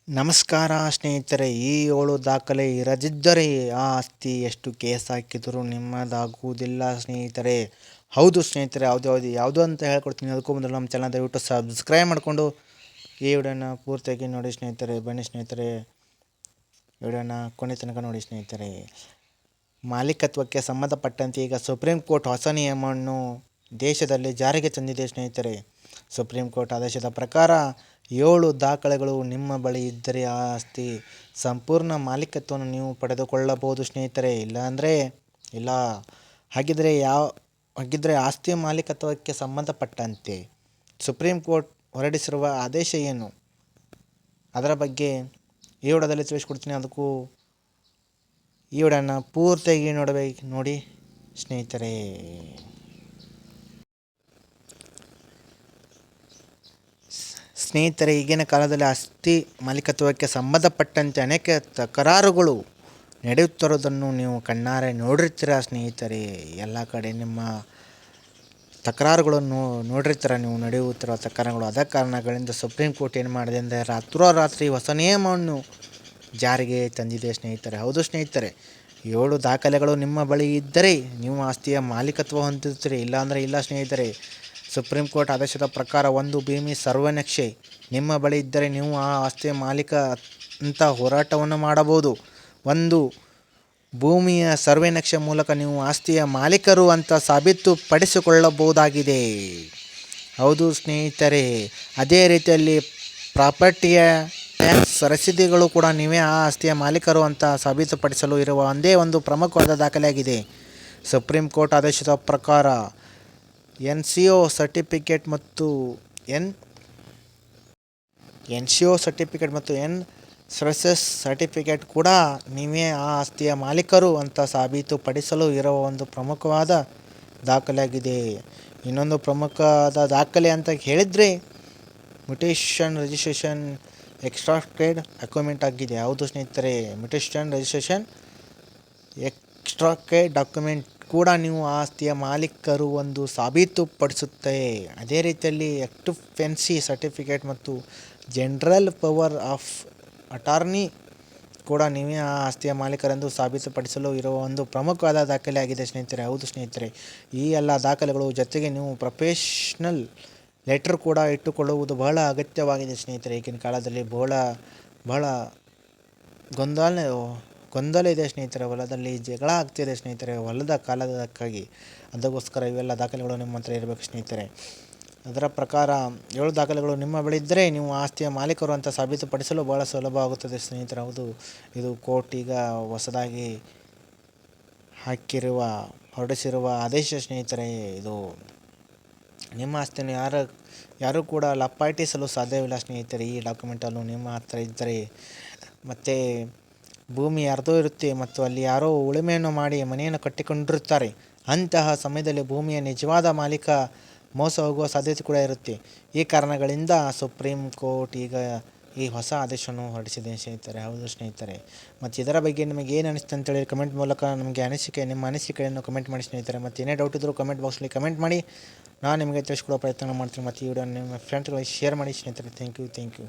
ನಮಸ್ಕಾರ ಸ್ನೇಹಿತರೆ. ಈ 7 ದಾಖಲೆ ಇರದಿದ್ದರೆ ಆ ಆಸ್ತಿ ಎಷ್ಟು ಕೇಸ್ ಹಾಕಿದರೂ ನಿಮ್ಮದಾಗುವುದಿಲ್ಲ ಸ್ನೇಹಿತರೆ. ಹೌದು ಸ್ನೇಹಿತರೆ, ಯಾವುದು ಅಂತ ಹೇಳ್ಕೊಡ್ತೀನಿ. ಅದಕ್ಕೂ ಮೊದಲು ನಮ್ಮ ಚಾನಲ್ ದಯವಿಟ್ಟು ಸಬ್ಸ್ಕ್ರೈಬ್ ಮಾಡಿಕೊಂಡು ಈ ವಿಡಿಯೋನ ಪೂರ್ತಿಯಾಗಿ ನೋಡಿ ಸ್ನೇಹಿತರೆ. ಬನ್ನಿ ಸ್ನೇಹಿತರೆ, ವಿಡಿಯೋನ ಕೊನೆ ತನಕ ನೋಡಿ ಸ್ನೇಹಿತರೆ. ಮಾಲೀಕತ್ವಕ್ಕೆ ಸಂಬಂಧಪಟ್ಟಂತೆ ಈಗ ಸುಪ್ರೀಂ ಕೋರ್ಟ್ ಹೊಸ ನಿಯಮವನ್ನು ದೇಶದಲ್ಲಿ ಜಾರಿಗೆ ತಂದಿದೆ ಸ್ನೇಹಿತರೆ. ಸುಪ್ರೀಂ ಕೋರ್ಟ್ ಆದೇಶದ ಪ್ರಕಾರ 7 ದಾಖಲೆಗಳು ನಿಮ್ಮ ಬಳಿ ಇದ್ದರೆ ಆ ಆಸ್ತಿ ಸಂಪೂರ್ಣ ಮಾಲೀಕತ್ವವನ್ನು ನೀವು ಪಡೆದುಕೊಳ್ಳಬಹುದು ಸ್ನೇಹಿತರೆ. ಇಲ್ಲ. ಹಾಗಿದ್ರೆ ಆಸ್ತಿ ಮಾಲೀಕತ್ವಕ್ಕೆ ಸಂಬಂಧಪಟ್ಟಂತೆ ಸುಪ್ರೀಂ ಕೋರ್ಟ್ ಹೊರಡಿಸಿರುವ ಆದೇಶ ಏನು, ಅದರ ಬಗ್ಗೆ ಈ ವಿಡಿಯೋದಲ್ಲಿ ತಿಳಿಸ್ಕೊಡ್ತೀನಿ. ಅದಕ್ಕೂ ಈ ವಿಡಿಯೋನ ಪೂರ್ತಿಯಾಗಿ ನೋಡಿ ಸ್ನೇಹಿತರೆ. ಈಗಿನ ಕಾಲದಲ್ಲಿ ಆಸ್ತಿ ಮಾಲೀಕತ್ವಕ್ಕೆ ಸಂಬಂಧಪಟ್ಟಂತೆ ಅನೇಕ ತಕರಾರುಗಳು ನಡೆಯುತ್ತಿರೋದನ್ನು ನೀವು ಕಣ್ಣಾರೆ ನೋಡಿರ್ತೀರ ಸ್ನೇಹಿತರೆ. ಎಲ್ಲ ಕಡೆ ನಿಮ್ಮ ತಕರಾರುಗಳನ್ನು ನೋಡಿರ್ತೀರ ನೀವು, ನಡೆಯುತ್ತಿರುವ ತಕರಾರುಗಳು. ಅದ ಕಾರಣಗಳಿಂದ ಸುಪ್ರೀಂ ಕೋರ್ಟ್ ಏನು ಮಾಡಿದೆ ಅಂದರೆ ರಾತ್ರೋರಾತ್ರಿ ಹೊಸ ನಿಯಮವನ್ನು ಜಾರಿಗೆ ತಂದಿದೆ ಸ್ನೇಹಿತರೆ. ಹೌದು ಸ್ನೇಹಿತರೆ, 7 ದಾಖಲೆಗಳು ನಿಮ್ಮ ಬಳಿ ಇದ್ದರೆ ನೀವು ಆಸ್ತಿಯ ಮಾಲೀಕತ್ವ ಹೊಂದಿರ್ತೀರಿ. ಇಲ್ಲ ಸ್ನೇಹಿತರೆ. ಸುಪ್ರೀಂ ಕೋರ್ಟ್ ಆದೇಶದ ಪ್ರಕಾರ ಒಂದು ಭೂಮಿ ಸರ್ವೆ ನಕ್ಷೆ ನಿಮ್ಮ ಬಳಿ ಇದ್ದರೆ ನೀವು ಆ ಆಸ್ತಿಯ ಮಾಲೀಕ ಅಂತ ಹೋರಾಟವನ್ನು ಮಾಡಬಹುದು. ಒಂದು ಭೂಮಿಯ ಸರ್ವೆ ನಕ್ಷೆ ಮೂಲಕ ನೀವು ಆಸ್ತಿಯ ಮಾಲೀಕರು ಅಂತ ಸಾಬೀತುಪಡಿಸಿಕೊಳ್ಳಬಹುದಾಗಿದೆ. ಹೌದು ಸ್ನೇಹಿತರೆ. ಅದೇ ರೀತಿಯಲ್ಲಿ ಪ್ರಾಪರ್ಟಿಯ ಟ್ಯಾಕ್ಸ್ ರಸೀದಿಗಳು ಕೂಡ ನೀವೇ ಆ ಆಸ್ತಿಯ ಮಾಲೀಕರು ಅಂತ ಸಾಬೀತುಪಡಿಸಲು ಇರುವ ಒಂದೇ ಒಂದು ಪ್ರಮುಖವಾದ ದಾಖಲೆಯಾಗಿದೆ. ಸುಪ್ರೀಂ ಕೋರ್ಟ್ ಆದೇಶದ ಪ್ರಕಾರ ಎನ್ಸಿಒ ಸರ್ಟಿಫಿಕೇಟ್ ಮತ್ತು ಎನ್ ಸರ್ವಿಸಸ್ ಸರ್ಟಿಫಿಕೇಟ್ ಕೂಡ ನೀವೇ ಆ ಆಸ್ತಿಯ ಮಾಲೀಕರು ಅಂತ ಸಾಬೀತುಪಡಿಸಲು ಇರುವ ಒಂದು ಪ್ರಮುಖವಾದ ದಾಖಲೆಯಾಗಿದೆ. ಇನ್ನೊಂದು ಪ್ರಮುಖವಾದ ದಾಖಲೆ ಅಂತ ಹೇಳಿದರೆ ಮ್ಯೂಟೇಷನ್ ರಿಜಿಸ್ಟ್ರೇಷನ್ ಎಕ್ಸ್ಟ್ರಾಕ್ಟೆಡ್ ಡಾಕ್ಯುಮೆಂಟ್ ಆಗಿದೆ. ಹೌದು ಸ್ನೇಹಿತರೆ, ಮ್ಯೂಟೇಷನ್ ರಿಜಿಸ್ಟ್ರೇಷನ್ ಎಕ್ಸ್ಟ್ರಾಕ್ಟೆಡ್ ಡಾಕ್ಯುಮೆಂಟ್ ಕೂಡ ನೀವು ಆಸ್ತಿಯ ಮಾಲೀಕರು ಒಂದು ಸಾಬೀತುಪಡಿಸುತ್ತೆ. ಅದೇ ರೀತಿಯಲ್ಲಿ ಆಕ್ಯುಪೆನ್ಸಿ ಸರ್ಟಿಫಿಕೇಟ್ ಮತ್ತು ಜನರಲ್ ಪವರ್ ಆಫ್ ಅಟಾರ್ನಿ ಕೂಡ ನೀವೇ ಆ ಆಸ್ತಿಯ ಮಾಲೀಕರೆಂದು ಸಾಬೀತುಪಡಿಸಲು ಇರುವ ಒಂದು ಪ್ರಮುಖವಾದ ದಾಖಲೆಯಾಗಿದೆ ಸ್ನೇಹಿತರೆ. ಹೌದು ಸ್ನೇಹಿತರೆ, ಈ ಎಲ್ಲ ದಾಖಲೆಗಳು ಜೊತೆಗೆ ನೀವು ಪ್ರೊಫೆಷ್ನಲ್ ಲೆಟರ್ ಕೂಡ ಇಟ್ಟುಕೊಳ್ಳುವುದು ಬಹಳ ಅಗತ್ಯವಾಗಿದೆ ಸ್ನೇಹಿತರೆ. ಈಗಿನ ಕಾಲದಲ್ಲಿ ಬಹಳ ಗೊಂದಲ ಇದೆ ಸ್ನೇಹಿತರೆ. ಹೊಲದಲ್ಲಿ ಜಗಳ ಆಗ್ತಿದೆ ಸ್ನೇಹಿತರೆ, ಹೊಲದ ಕಾಲದಕ್ಕಾಗಿ. ಅದಕ್ಕೋಸ್ಕರ ಇವೆಲ್ಲ ದಾಖಲೆಗಳು ನಿಮ್ಮ ಹತ್ರ ಇರಬೇಕು ಸ್ನೇಹಿತರೆ. ಅದರ ಪ್ರಕಾರ 7 ದಾಖಲೆಗಳು ನಿಮ್ಮ ಬಳಿ ಇದ್ದರೆ ನೀವು ಆಸ್ತಿಯ ಮಾಲೀಕರು ಅಂತ ಸಾಬೀತುಪಡಿಸಲು ಬಹಳ ಸುಲಭ ಆಗುತ್ತದೆ ಸ್ನೇಹಿತರೆ. ಹೌದು, ಇದು ಕೋರ್ಟ್ ಈಗ ಹೊಸದಾಗಿ ಹೊರಡಿಸಿರುವ ಆದೇಶ ಸ್ನೇಹಿತರೆ. ಇದು ನಿಮ್ಮ ಆಸ್ತಿಯನ್ನು ಯಾರೂ ಕೂಡ ಲಪಾಟಿಸಲು ಸಾಧ್ಯವಿಲ್ಲ ಸ್ನೇಹಿತರೆ. ಈ ಡಾಕ್ಯುಮೆಂಟನ್ನು ನಿಮ್ಮ ಹತ್ರ ಇದ್ದರೆ ಮತ್ತು ಭೂಮಿ ಯಾರ್ದೋ ಇರುತ್ತೆ ಮತ್ತು ಅಲ್ಲಿ ಯಾರೋ ಉಳುಮೆಯನ್ನು ಮಾಡಿ ಮನೆಯನ್ನು ಕಟ್ಟಿಕೊಂಡಿರುತ್ತಾರೆ. ಅಂತಹ ಸಮಯದಲ್ಲಿ ಭೂಮಿಯ ನಿಜವಾದ ಮಾಲೀಕ ಮೋಸ ಹೋಗುವ ಸಾಧ್ಯತೆ ಕೂಡ ಇರುತ್ತೆ. ಈ ಕಾರಣಗಳಿಂದ ಸುಪ್ರೀಂ ಕೋರ್ಟ್ ಈಗ ಈ ಹೊಸ ಆದೇಶವನ್ನು ಹೊರಡಿಸಿದೆ ಸ್ನೇಹಿತರೆ. ಹೌದು ಸ್ನೇಹಿತರೆ. ಮತ್ತು ಇದರ ಬಗ್ಗೆ ನಿಮಗೆ ಏನು ಅನಿಸ್ತು ಅಂತೇಳಿ ಕಮೆಂಟ್ ಮೂಲಕ ನಮಗೆ ನಿಮ್ಮ ಅನಿಸಿಕೆಯನ್ನು ಕಮೆಂಟ್ ಮಾಡಿ ಸ್ನೇಹಿತರೆ. ಮತ್ತು ಏನೇ ಡೌಟ್ ಇದ್ದರೂ ಕಮೆಂಟ್ ಬಾಕ್ಸಲ್ಲಿ ಕಮೆಂಟ್ ಮಾಡಿ, ನಾನು ನಿಮಗೆ ತಿಳಿಸ್ಕೊಡೋ ಪ್ರಯತ್ನ ಮಾಡ್ತೀನಿ. ಮತ್ತು ಈ ವಿಡಿಯೋ ನಿಮ್ಮ ಫ್ರೆಂಡ್ಸ್ಗಳಿಗೆ ಶೇರ್ ಮಾಡಿ ಸ್ನೇಹಿತರೆ. Thank you.